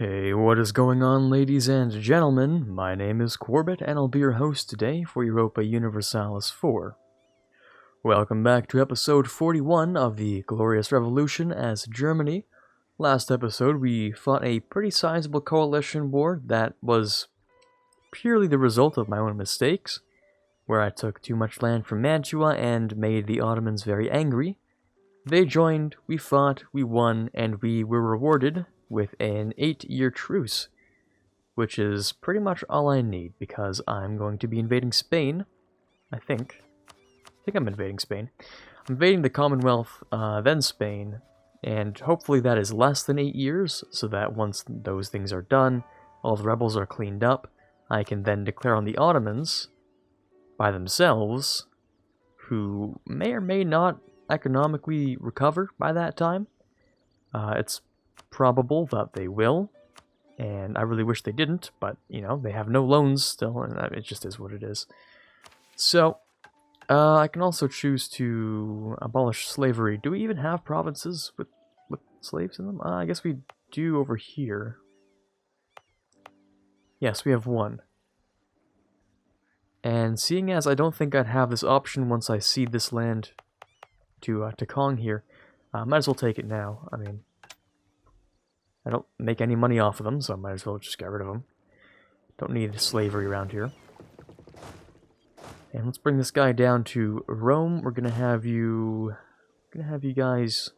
Hey, what is going on, ladies and gentlemen? My name is Quarbit, and I'll be your host today for Europa Universalis 4. Welcome back to episode 41 of the Glorious Revolution as Germany. Last episode, we fought a pretty sizable coalition war that was purely the result of my own mistakes, where I took too much land from Mantua and made the Ottomans very angry. They joined, we fought, we won, and we were rewarded with an 8-year truce, which is pretty much all I need, because I'm going to be invading Spain, I think I'm invading Spain. I'm invading the Commonwealth, then Spain, and hopefully that is less than 8 years, so that once those things are done, all the rebels are cleaned up, I can then declare on the Ottomans, by themselves, who may or may not economically recover by that time. It's probable that they will, and I really wish they didn't, but, you know, they have no loans still, and it just is what it is. So, I can also choose to abolish slavery. Do we even have provinces with slaves in them? I guess we do over here. Yes, we have one. And seeing as I don't think I'd have this option once I cede this land to Kong here, might as well take it now. I mean, I don't make any money off of them, so I might as well just get rid of them. Don't need slavery around here. And let's bring this guy down to Rome. We're gonna have you guys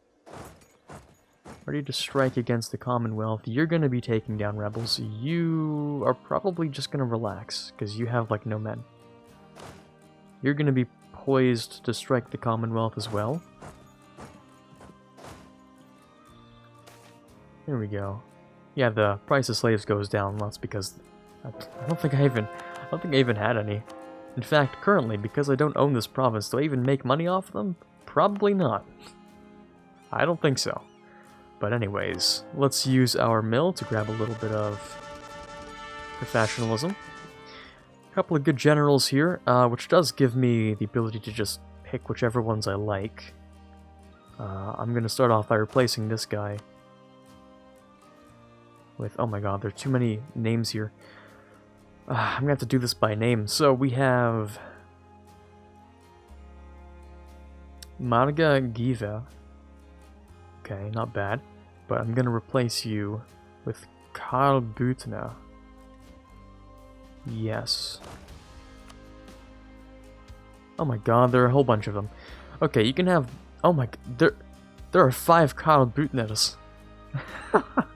ready to strike against the Commonwealth. You're gonna be taking down rebels. You are probably just gonna relax, because you have like no men. You're gonna be poised to strike the Commonwealth as well. There we go. Yeah, the price of slaves goes down. That's because I don't think I even had any. In fact, currently, because I don't own this province, do I even make money off them? Probably not. I don't think so. But anyways, let's use our mill to grab a little bit of professionalism. A couple of good generals here, which does give me the ability to just pick whichever ones I like. I'm going to start off by replacing this guy with, oh my god, there are too many names here. I'm gonna have to do this by name. So we have Marga Giva. Okay, not bad. But I'm gonna replace you with Karl Büttner. Yes. Oh my god, there are a whole bunch of them. Okay, you can have, oh my, there are 5 Karl Büttners.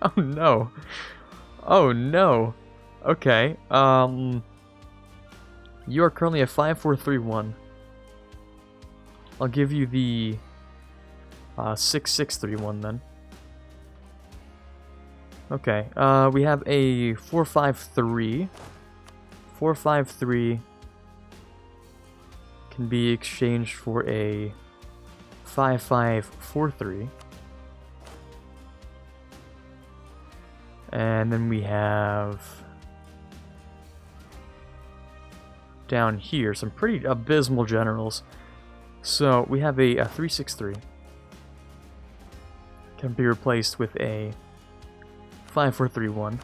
Oh no. Oh no. Okay, you are currently at 5431. I'll give you the 6631 then. Okay, we have a 453. 453 can be exchanged for a 5543. And then we have down here some pretty abysmal generals. So we have a 363. Can be replaced with a 5431.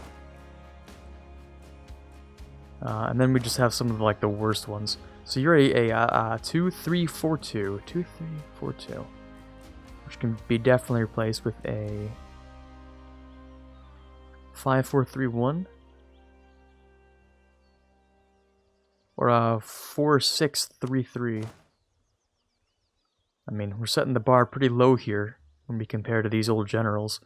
And then we just have some of like the worst ones. So you're a 2342. 2342. Which can be definitely replaced with a 5431 or a 4633. I mean, we're setting the bar pretty low here when we compare to these old generals.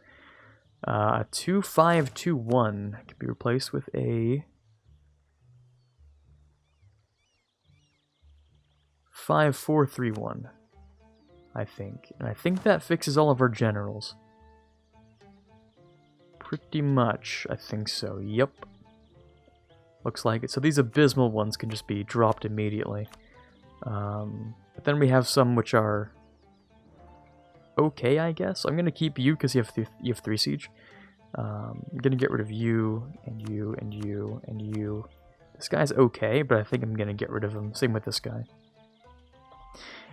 2521 can be replaced with a 5431, I think. And I think that fixes all of our generals. Pretty much, I think so. Yep. Looks like it. So these abysmal ones can just be dropped immediately. But then we have some which are okay, I guess. I'm gonna keep you because you have 3 siege. I'm gonna get rid of you and you and you and you. This guy's okay, but I think I'm gonna get rid of him. Same with this guy.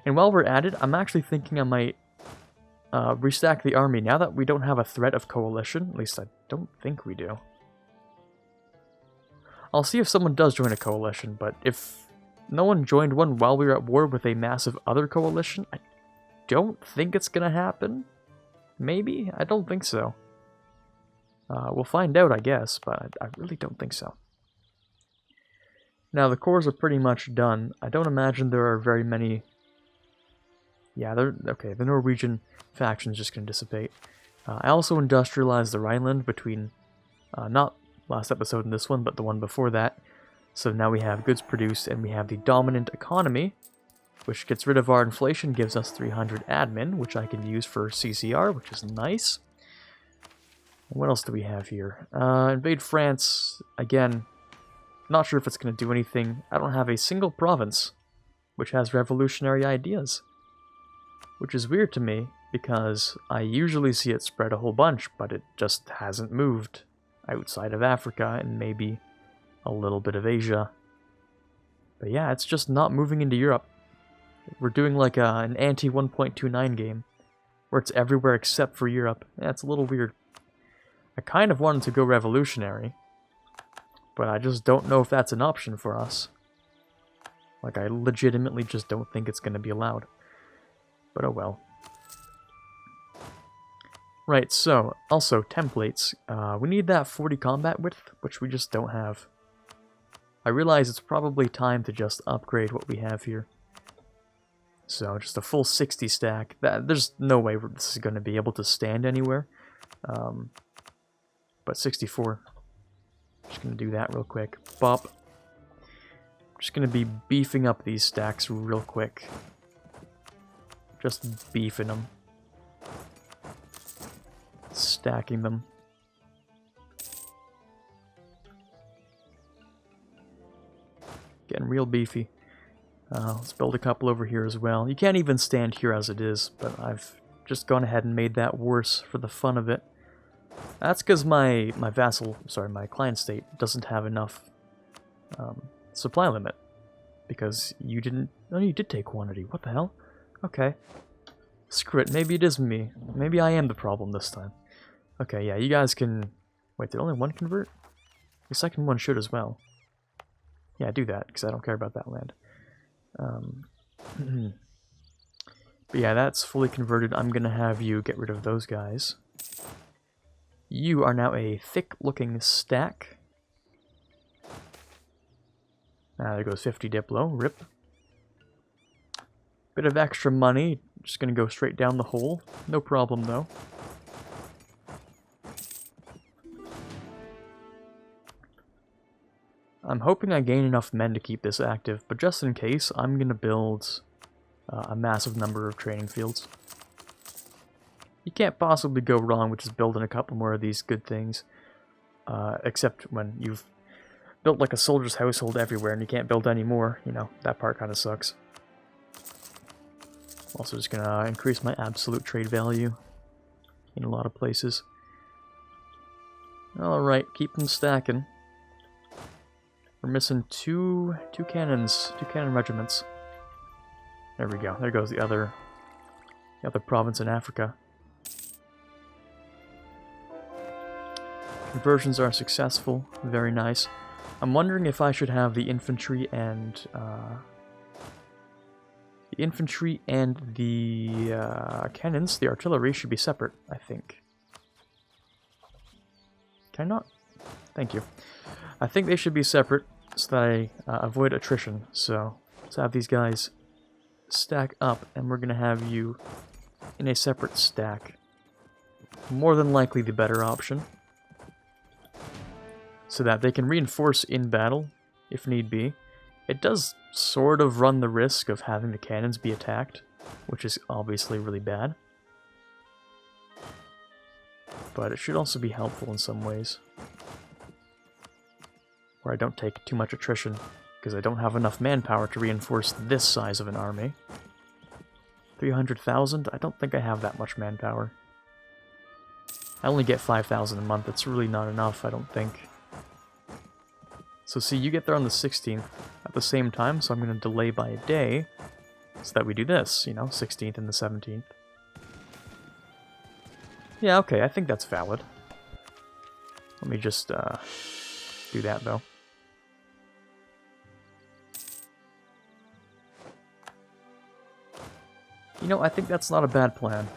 And while we're at it, I'm actually thinking I might restack the army now that we don't have a threat of coalition. At least I don't think we do. I'll see if someone does join a coalition, but if no one joined one while we were at war with a massive other coalition, I don't think it's gonna happen. Maybe? I don't think so. We'll find out, I guess, but I really don't think so. Now, the cores are pretty much done. I don't imagine there are very many... Yeah, okay, the Norwegian faction is just going to dissipate. I also industrialized the Rhineland between, not last episode and this one, but the one before that. So now we have goods produced, and we have the dominant economy, which gets rid of our inflation, gives us 300 admin, which I can use for CCR, which is nice. What else do we have here? Invade France, again, not sure if it's going to do anything. I don't have a single province which has revolutionary ideas. Which is weird to me, because I usually see it spread a whole bunch, but it just hasn't moved outside of Africa and maybe a little bit of Asia. But yeah, it's just not moving into Europe. We're doing like an anti-1.29 game, where it's everywhere except for Europe. Yeah, it's a little weird. I kind of wanted to go revolutionary, but I just don't know if that's an option for us. Like, I legitimately just don't think it's going to be allowed. But oh well. Right, so, also, templates. We need that 40 combat width, which we just don't have. I realize it's probably time to just upgrade what we have here. So, just a full 60 stack. There's no way this is going to be able to stand anywhere. But 64. Just going to do that real quick. Bop. Just going to be beefing up these stacks real quick. Just beefing them. Stacking them. Getting real beefy. Let's build a couple over here as well. You can't even stand here as it is, but I've just gone ahead and made that worse for the fun of it. That's because my client state doesn't have enough supply limit. Because you didn't... Oh, you did take quantity. What the hell? Okay. Screw it. Maybe it is me. Maybe I am the problem this time. Okay, yeah, you guys can... Wait, did only one convert? The second one should as well. Yeah, do that, because I don't care about that land. But yeah, that's fully converted. I'm going to have you get rid of those guys. You are now a thick-looking stack. There goes 50 Diplo. Rip. Bit of extra money. Just going to go straight down the hole. No problem, though. I'm hoping I gain enough men to keep this active, but just in case, I'm going to build a massive number of training fields. You can't possibly go wrong with just building a couple more of these good things, except when you've built like a soldier's household everywhere and you can't build any more. You know, that part kind of sucks. Also just going to increase my absolute trade value in a lot of places. Alright, keep them stacking. We're missing two cannon regiments. There we go. There goes the other province in Africa. Conversions are successful. Very nice. I'm wondering if I should have the infantry and the cannons. The artillery should be separate, I think. Can I not? Thank you. I think they should be separate so that I avoid attrition. So let's have these guys stack up, and we're going to have you in a separate stack. More than likely the better option. So that they can reinforce in battle, if need be. It does sort of run the risk of having the cannons be attacked, which is obviously really bad. But it should also be helpful in some ways. Where I don't take too much attrition, because I don't have enough manpower to reinforce this size of an army. 300,000? I don't think I have that much manpower. I only get 5,000 a month. It's really not enough, I don't think. So see, you get there on the 16th at the same time, so I'm going to delay by a day, so that we do this, you know, 16th and the 17th. Yeah, okay, I think that's valid. Let me just do that, though. You know, I think that's not a bad plan.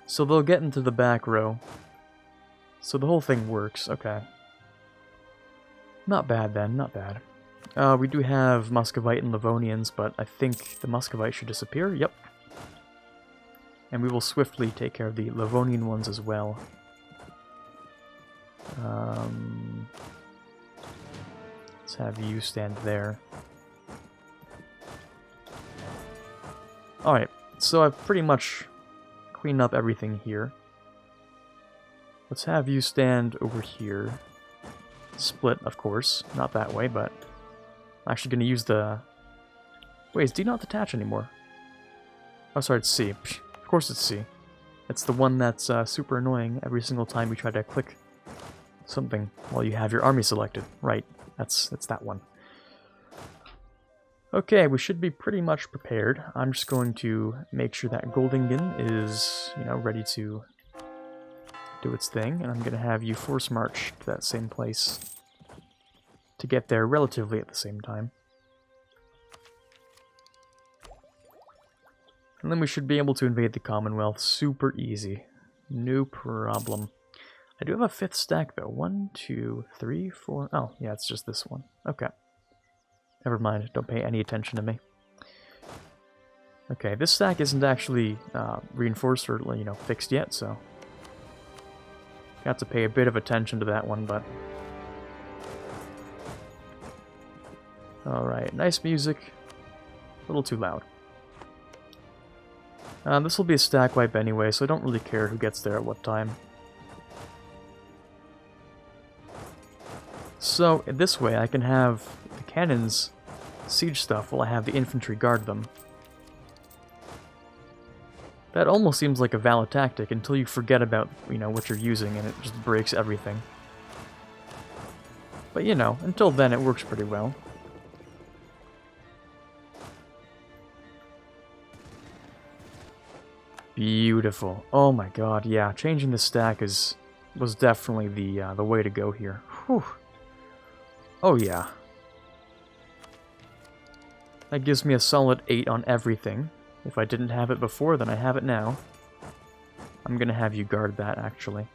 So they'll get into the back row. So the whole thing works, okay. Not bad then, not bad. We do have Muscovite and Livonians, but I think the Muscovite should disappear, yep. And we will swiftly take care of the Livonian ones as well. Let's have you stand there. Alright, so I've pretty much cleaned up everything here. Let's have you stand over here. Split, of course. Not that way, but I'm actually going to use the... Wait, is D not detach anymore? Oh, sorry, it's C. Psh, of course it's C. It's the one that's super annoying every single time you try to click something while you have your army selected. Right, that's that one. Okay, we should be pretty much prepared. I'm just going to make sure that Goldingen is, you know, ready to do its thing, and I'm going to have you force march to that same place to get there relatively at the same time. And then we should be able to invade the Commonwealth super easy. No problem. I do have a 5th stack though. 1, 2, 3, 4... Oh, yeah, it's just this one. Okay. Never mind, don't pay any attention to me. Okay, this stack isn't actually reinforced or, you know, fixed yet, so... Got to pay a bit of attention to that one, but... Alright, nice music. A little too loud. This will be a stack wipe anyway, so I don't really care who gets there at what time. So, this way I can have the cannons siege stuff while I have the infantry guard them. That almost seems like a valid tactic until you forget about, you know, what you're using and it just breaks everything. But, you know, until then it works pretty well. Beautiful. Oh my god, yeah, changing the stack was definitely the way to go here. Whew. Oh yeah. That gives me a solid 8 on everything. If I didn't have it before, then I have it now. I'm gonna have you guard that, actually.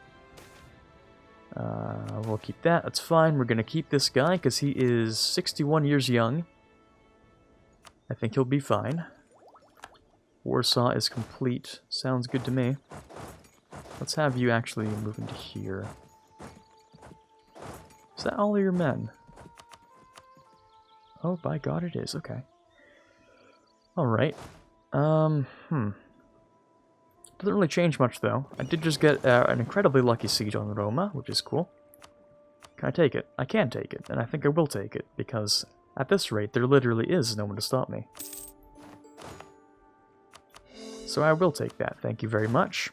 We'll keep that, that's fine. We're gonna keep this guy, because he is 61 years young. I think he'll be fine. Warsaw is complete. Sounds good to me. Let's have you actually move into here. Is that all of your men? Oh, by God, it is. Okay. Alright. Doesn't really change much, though. I did just get an incredibly lucky siege on Roma, which is cool. Can I take it? I can take it, and I think I will take it, because at this rate, there literally is no one to stop me. So I will take that, thank you very much.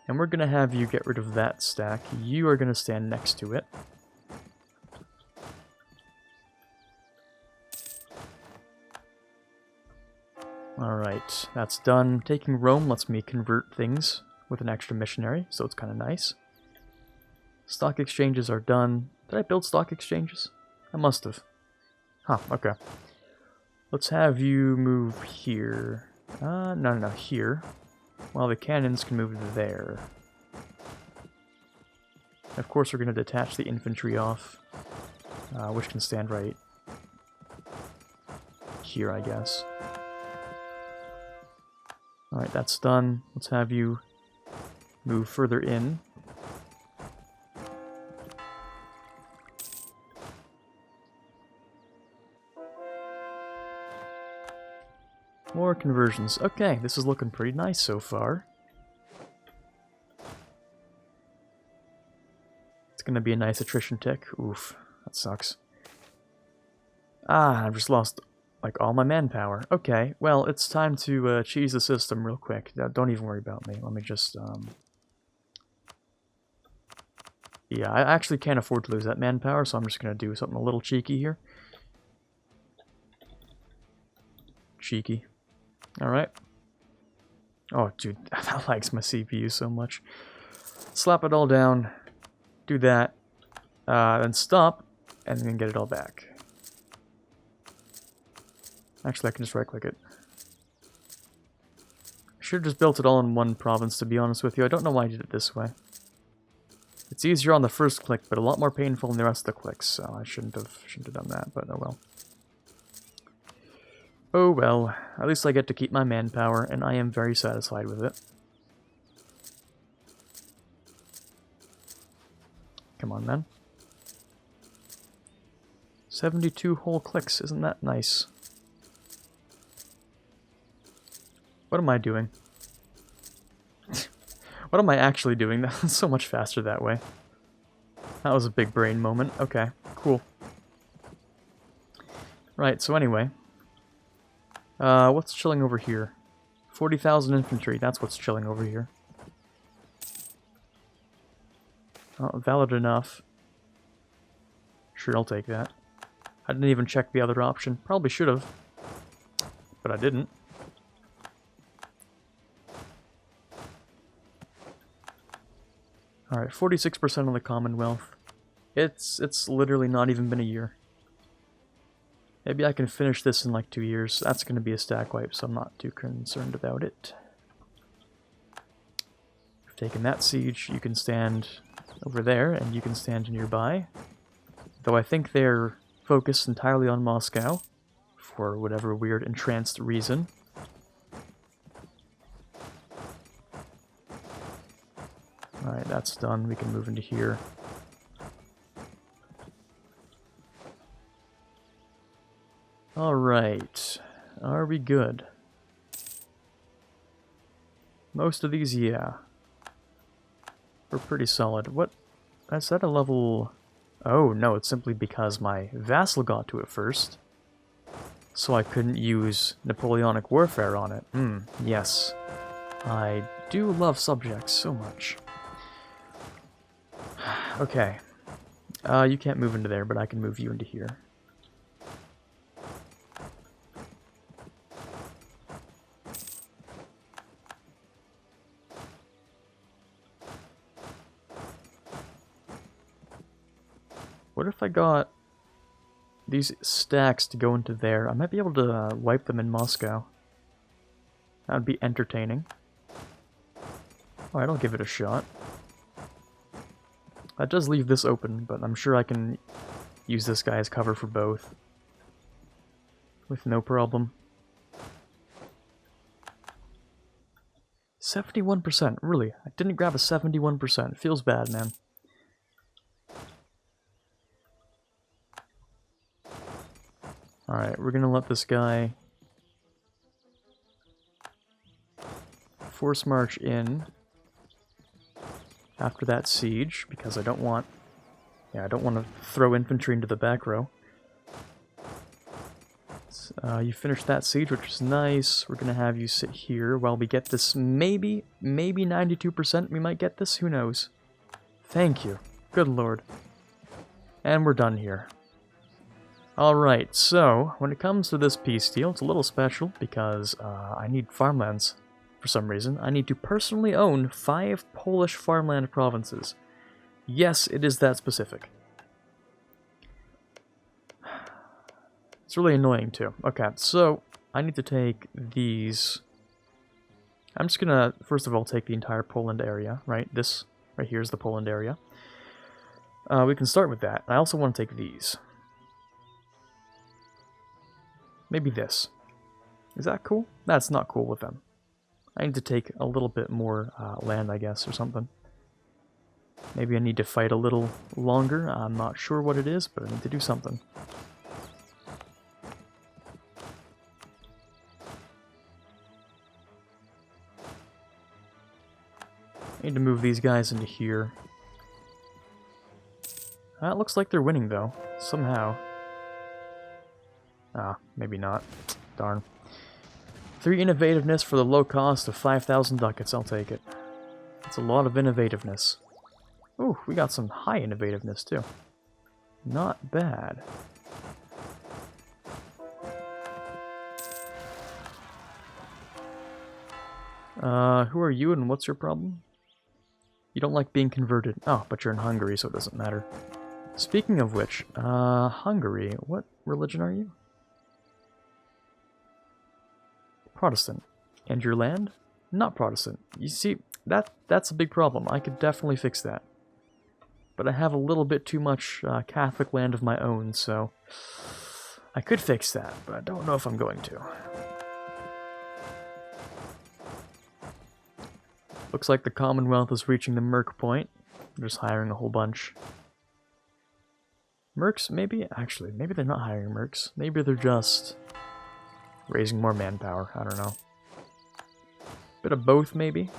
And we're going to have you get rid of that stack. You are going to stand next to it. Alright, that's done. Taking Rome lets me convert things with an extra missionary, so it's kind of nice. Stock exchanges are done. Did I build stock exchanges? I must have. Huh, okay. Let's have you move here. No, here. While the cannons can move there. Of course, we're going to detach the infantry off, which can stand right here, I guess. Alright, that's done. Let's have you move further in. More conversions. Okay, this is looking pretty nice so far. It's gonna be a nice attrition tick. Oof, that sucks. Ah, I've just lost, like, all my manpower. Okay, well, it's time to cheese the system real quick. Don't even worry about me. Let me just, Yeah, I actually can't afford to lose that manpower, so I'm just gonna do something a little cheeky here. Cheeky. Alright. Oh, dude, that lags my CPU so much. Slap it all down, do that, then stop, and then get it all back. Actually, I can just right-click it. I should have just built it all in one province, to be honest with you. I don't know why I did it this way. It's easier on the first click, but a lot more painful in the rest of the clicks, so I shouldn't have done that, but oh well. Oh well, at least I get to keep my manpower, and I am very satisfied with it. Come on, man. 72 whole clicks, isn't that nice? What am I doing? What am I actually doing? That's so much faster that way. That was a big brain moment. Okay, cool. Right, so anyway. What's chilling over here? 40,000 infantry, that's what's chilling over here. Oh, valid enough. Sure, I'll take that. I didn't even check the other option. Probably should have. But I didn't. Alright, 46% of the Commonwealth. It's literally not even been a year. Maybe I can finish this in like 2 years. That's going to be a stack wipe, so I'm not too concerned about it. I've taken that siege. You can stand over there, and you can stand nearby. Though I think they're focused entirely on Moscow, for whatever weird entranced reason. Alright, that's done. We can move into here. Alright. Are we good? Most of these, yeah. We're pretty solid. What? Is that a level... Oh, no, it's simply because my vassal got to it first. So I couldn't use Napoleonic warfare on it. Yes. I do love subjects so much. Okay. You can't move into there, but I can move you into here. What if I got these stacks to go into there? I might be able to wipe them in Moscow. That would be entertaining. Alright, I'll give it a shot. That does leave this open, but I'm sure I can use this guy as cover for both. With no problem. 71%, really? I didn't grab a 71%. It feels bad, man. Alright, we're gonna let this guy force march in after that siege, because I don't want to throw infantry into the back row. So, you finished that siege, which is nice. We're gonna have you sit here while we get this. Maybe 92%. We might get this. Who knows? Thank you. Good lord. And we're done here. Alright, so when it comes to this peace deal, it's a little special because I need farmlands for some reason. I need to personally own 5 Polish farmland provinces. Yes, it is that specific. It's really annoying too. Okay, so I need to take these. I'm just gonna, first of all, take the entire Poland area, right? This right here is the Poland area. We can start with that. I also want to take these. Maybe this. Is that cool? That's not cool with them. I need to take a little bit more land, I guess, or something. Maybe I need to fight a little longer. I'm not sure what it is, but I need to do something. I need to move these guys into here. It looks like they're winning, though. Somehow. Ah, maybe not. Darn. 3 innovativeness for the low cost of 5,000 ducats. I'll take it. That's a lot of innovativeness. Ooh, we got some high innovativeness, too. Not bad. Who are you and what's your problem? You don't like being converted. Oh, but you're in Hungary, so it doesn't matter. Speaking of which, Hungary, what religion are you? Protestant. And your land? Not Protestant. You see, that's a big problem. I could definitely fix that. But I have a little bit too much Catholic land of my own, so I could fix that, but I don't know if I'm going to. Looks like the Commonwealth is reaching the Merc point. They're just hiring a whole bunch. Mercs, maybe? Actually, maybe they're not hiring Mercs. Maybe they're just raising more manpower. I don't know. Bit of both, maybe?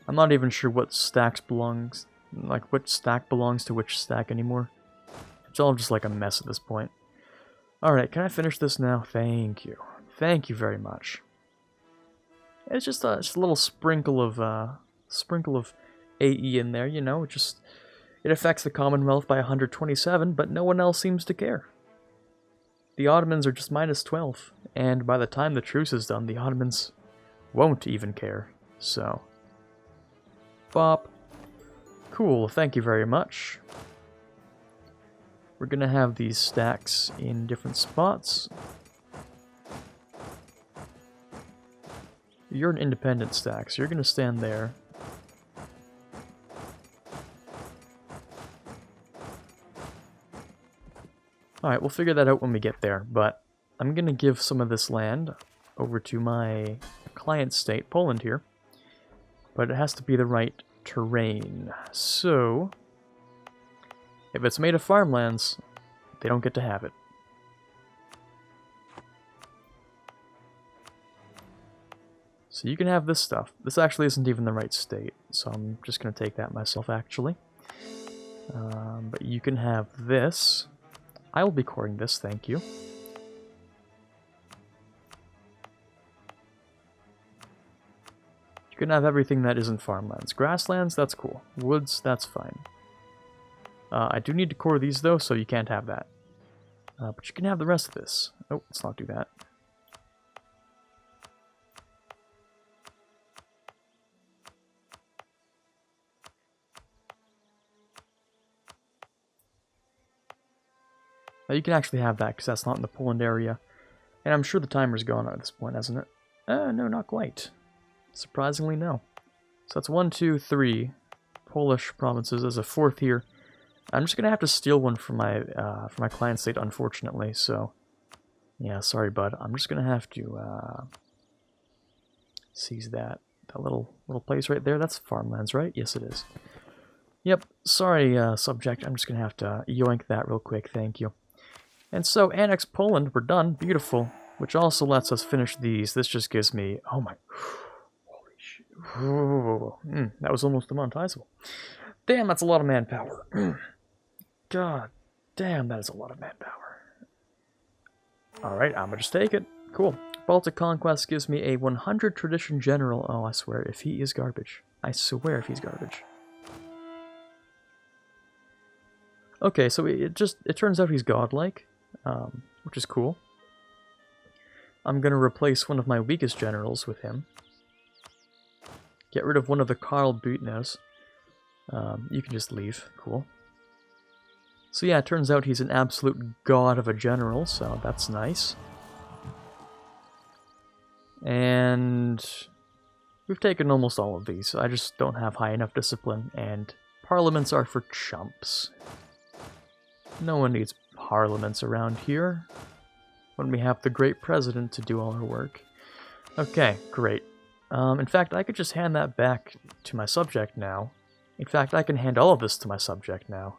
I'm not even sure what stacks belongs... like, what stack belongs to which stack anymore. It's all just like a mess at this point. Alright, can I finish this now? Thank you. Thank you very much. It's just a little sprinkle of AE in there, you know, it affects the Commonwealth by 127, but no one else seems to care. The Ottomans are just minus 12, and by the time the truce is done, the Ottomans won't even care, so... Bop. Cool, thank you very much. We're gonna have these stacks in different spots. You're an independent stack, so you're gonna stand there. Alright, we'll figure that out when we get there, but I'm gonna give some of this land over to my client state, Poland here. But it has to be the right terrain. So, if it's made of farmlands, they don't get to have it. So you can have this stuff. This actually isn't even the right state, so I'm just going to take that myself, actually. But you can have this. I will be coring this, thank you. You can have everything that isn't farmlands. Grasslands, that's cool. Woods, that's fine. I do need to core these, though, so you can't have that. But you can have the rest of this. Oh, let's not do that. Now, you can actually have that, because that's not in the Poland area. And I'm sure the timer's gone at this point, hasn't it? No, not quite. Surprisingly, no. So that's 1, 2, 3 Polish provinces. There's a fourth here. I'm just gonna have to steal one from my client state, unfortunately. So, yeah, sorry, bud. I'm just gonna have to seize that little place right there. That's farmlands, right? Yes, it is. Yep. Sorry, subject. I'm just gonna have to yoink that real quick. Thank you. And so, annex Poland. We're done. Beautiful. Which also lets us finish these. This just gives me. Oh my. Holy shit. That was almost demonetizable. Damn, that's a lot of manpower. God damn, that is a lot of manpower. Alright, I'm gonna just take it. Cool. Baltic Conquest gives me a 100 tradition general. Oh, I swear, if he is garbage. I swear if he's garbage. Okay, so it turns out he's godlike, which is cool. I'm gonna replace one of my weakest generals with him. Get rid of one of the Karl Butners. You can just leave. Cool. So yeah, it turns out he's an absolute god of a general, so that's nice. And we've taken almost all of these. I just don't have high enough discipline, and parliaments are for chumps. No one needs parliaments around here when we have the great president to do all our work. Okay, great. In fact, I could just hand that back to my subject now. In fact, I can hand all of this to my subject now.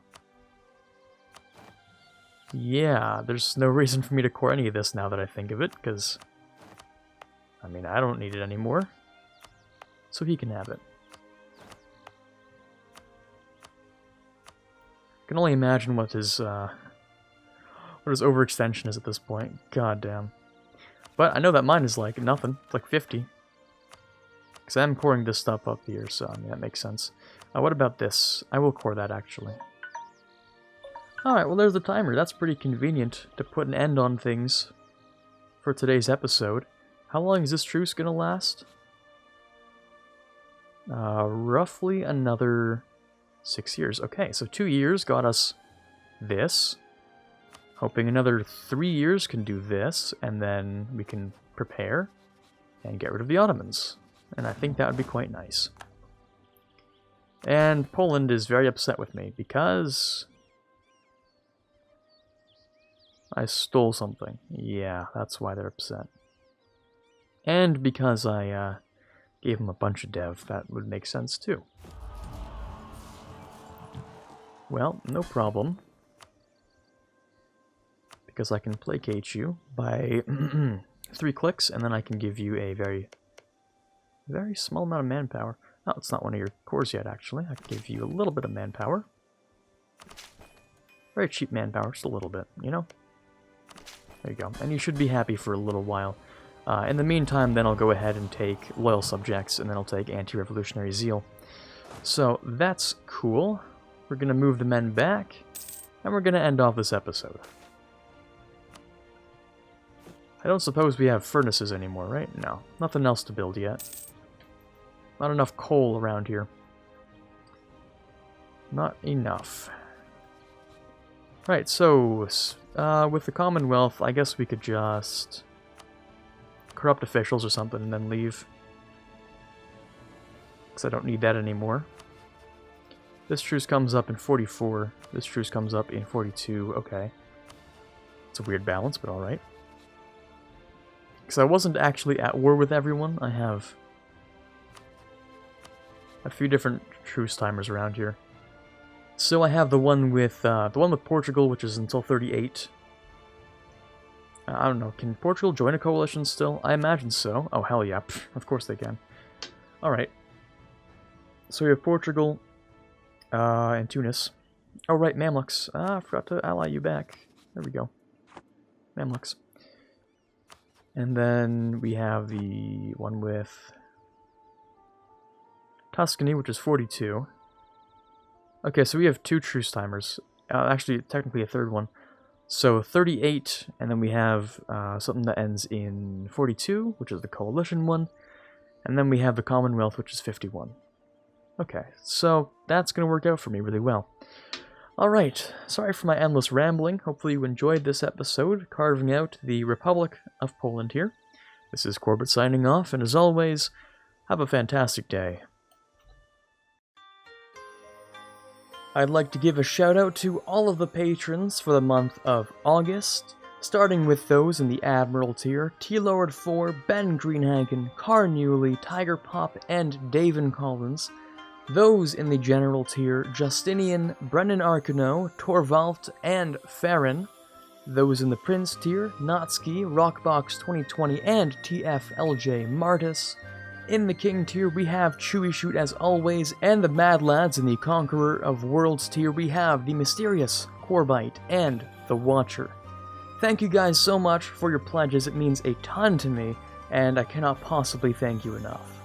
Yeah, there's no reason for me to core any of this now that I think of it, because, I mean, I don't need it anymore. So he can have it. I can only imagine what his overextension is at this point. God damn. But I know that mine is like nothing. It's like 50. Because I'm coring this stuff up here, so I mean, that makes sense. What about this? I will core that, actually. Alright, well there's the timer. That's pretty convenient to put an end on things for today's episode. How long is this truce gonna last? Roughly another 6 years. Okay, so 2 years got us this. Hoping another 3 years can do this, and then we can prepare and get rid of the Ottomans. And I think that would be quite nice. And Poland is very upset with me because I stole something. Yeah, that's why they're upset. And because I gave them a bunch of dev, that would make sense too. Well, no problem. Because I can placate you by 3 clicks, and then I can give you a very small amount of manpower. Oh, it's not one of your cores yet, actually. I can give you a little bit of manpower. Very cheap manpower, just a little bit, you know? There you go. And you should be happy for a little while. In the meantime, then I'll go ahead and take loyal subjects, and then I'll take anti-revolutionary zeal. So, that's cool. We're going to move the men back, and we're going to end off this episode. I don't suppose we have furnaces anymore, right? No. Nothing else to build yet. Not enough coal around here. Not enough. Right, so with the Commonwealth, I guess we could just corrupt officials or something and then leave. Because I don't need that anymore. This truce comes up in 44. This truce comes up in 42. Okay. It's a weird balance, but alright. Because I wasn't actually at war with everyone. I have a few different truce timers around here. So I have the one with Portugal, which is until 38. I don't know. Can Portugal join a coalition still? I imagine so. Oh hell yeah! Of course they can. All right. So we have Portugal and Tunis. Oh right, Mamluks. I forgot to ally you back. There we go. Mamluks. And then we have the one with Tuscany, which is 42. Okay, so we have 2 truce timers. Actually, technically a third one. So 38, and then we have something that ends in 42, which is the coalition one. And then we have the Commonwealth, which is 51. Okay, so that's going to work out for me really well. Alright, sorry for my endless rambling. Hopefully you enjoyed this episode, carving out the Republic of Poland here. This is Quarbit signing off, and as always, have a fantastic day. I'd like to give a shout out to all of the patrons for the month of August, starting with those in the Admiral tier: T-Lord4, Ben Greenhagen, Carnewley, Tiger Pop, and Davin Collins. Those in the General tier: Justinian, Brendan Arcano, Torvald, and Farron. Those in the Prince tier: Notsky, Rockbox 2020, and TFLJ Martis. In the King tier, we have Chewy Shoot as always, and the Mad Lads in the Conqueror of Worlds tier, we have the Mysterious, Quarbit, and the Watcher. Thank you guys so much for your pledges, it means a ton to me, and I cannot possibly thank you enough.